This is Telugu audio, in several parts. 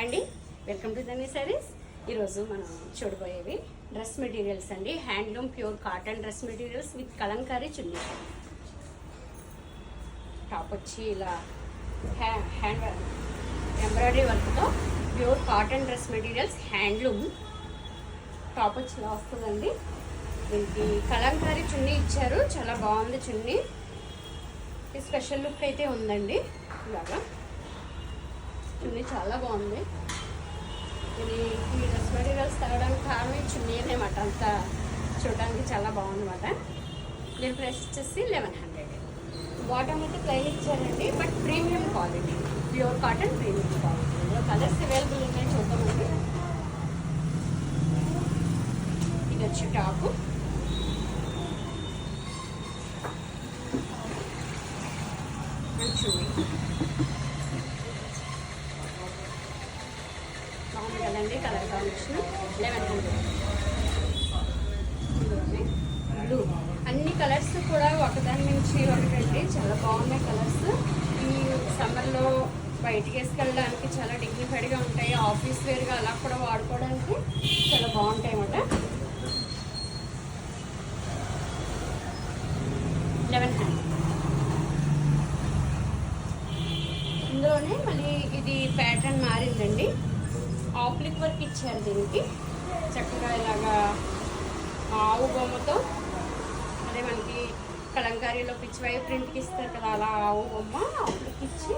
అండి, వెల్కమ్ టు ధనీ సారీస్. ఈరోజు మనం చూడబోయేవి డ్రెస్ మెటీరియల్స్ అండి. Handloom pure cotton dress materials with Kalamkari chunni. Top వచ్చి ఇలా హ్యాండ్ ఎంబ్రాయిడరీ వర్క్తో pure cotton dress materials handloom. Top వచ్చి ఇలా వస్తుందండి. దీనికి కలంకారీ చున్నీ ఇచ్చారు, చాలా బాగుంది చున్నీ. స్పెషల్ లుక్ అయితే ఉందండి. ఇలాగా చున్నీ చాలా బాగుంది. ఇది ఈ డ్రెస్ మెటీరియల్స్ తగ్గడానికి కారణం ఈ చున్నీ అనమాట. అంతా చూడడానికి చాలా బాగుందన్నమాట. దీని ప్రైస్ వచ్చేసి 1100. బాటమ్ అయితే ప్లెయిన్ ఇచ్చారండి, but premium quality, pure cotton premium quality. ఇందులో కలర్స్ అవైలబుల్ ఉన్నాయి, చూద్దామండి. ఇది వచ్చి టాపు, చున్నీ బాగుంది కదండి. Colour combination 1100. బ్లూ, అన్ని కలర్స్ కూడా ఒకదాని నుంచి ఒకటండి, చాలా బాగున్నాయి కలర్స్. ఈ సమ్మర్లో బయటికి వేసుకెళ్ళడానికి చాలా డిగ్నిఫైడ్గా ఉంటాయి. ఆఫీస్ వేర్గా అలా కూడా వాడుకోవడానికి చాలా బాగుంటాయి అన్నమాట. 1100. ఇందులోనే మళ్ళీ ఇది ప్యాటర్న్ మారిందండి. ఆప్లిక్ వర్క్ ఇచ్చారు దీనికి చక్కగా. ఇలాగా ఆవు బొమ్మతో, అదే మనకి కలంకారీలో పిచ్చివై ప్రింట్కి ఇస్తారు కదా, అలా ఆవు బొమ్మ ఆప్లిక్ ఇచ్చి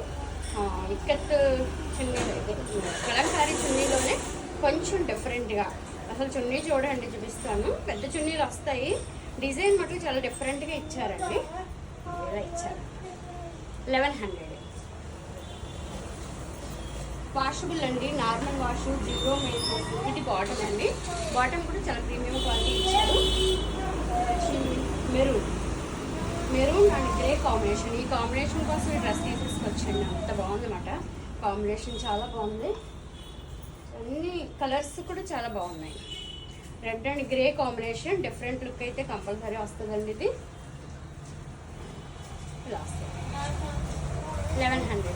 ఇక్కత్ చున్నీ, కలంకారీ చున్నీలోనే కొంచెం డిఫరెంట్గా. అసలు చున్నీ చూడండి, చూపిస్తాను. పెద్ద చున్నీలు వస్తాయి, డిజైన్ మటుకు చాలా డిఫరెంట్గా ఇచ్చారండి. ఇలా ఇచ్చారు. 1100. వాషబుల్ అండి, నార్మల్ వాష్, జీరో మెయింటెనెన్స్. ఇది బాటమ్ అండి. బాటమ్ కూడా చాలా ప్రీమియం క్వాలిటీ ఇచ్చారు. Maroon and grey combination. ఈ కాంబినేషన్ కోసం ఈ డ్రెస్ తీసుకొచ్చండి. అంత బాగుందన్నమాట. కాంబినేషన్ చాలా బాగుంది. అన్ని కలర్స్ కూడా చాలా బాగున్నాయి. Red and grey combination, different look అయితే కంపల్సరీ వస్తుందండి. ఇది ఇలా వస్తుంది. 1100.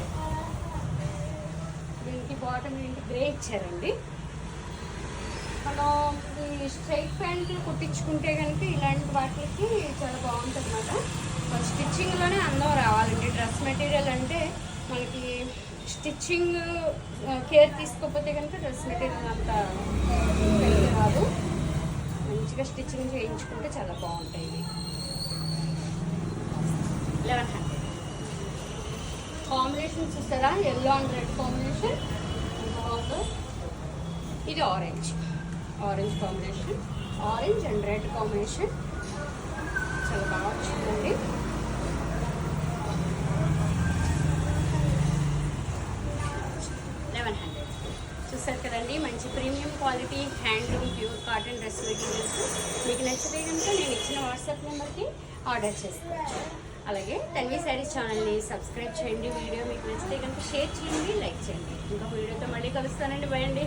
దీనికి బాటమ్ ఏంటి గ్రే ఇచ్చారండి. మనం ఈ స్ట్రైట్ ప్యాంట్లు కుట్టించుకుంటే కనుక ఇలాంటి వాటికి చాలా బాగుంటుంది అన్నమాట. స్టిచ్చింగ్లోనే అందం రావాలండి. డ్రెస్ మెటీరియల్ అంటే మనకి స్టిచ్చింగ్ కేర్ తీసుకోకపోతే కనుక డ్రెస్ మెటీరియల్ అంత రాదు. మంచిగా స్టిచ్చింగ్ చేయించుకుంటే చాలా బాగుంటాయి. 1100. కాంబినేషన్ చూస్తారా, ఎల్లో అండ్ రెడ్ కాంబినేషన్. ఇది orange combination, orange and red combination చాలా బాగా వచ్చిందండి. 1100. చూస్తారు కదండి, మంచి premium quality handloom pure cotton dress materials. మీకు నచ్చితే కనుక నేను ఇచ్చిన వాట్సాప్ నెంబర్కి ఆర్డర్ చేసుకోవచ్చు. అలాగే ధన్వీ సారీస్ ఛానల్ని సబ్స్క్రైబ్ చేయండి. వీడియో మీకు నచ్చితే కనుక షేర్ చేయండి, లైక్ చేయండి. ఇంకొక వీడియోతో మళ్ళీ కలుస్తానండి. బై అండి.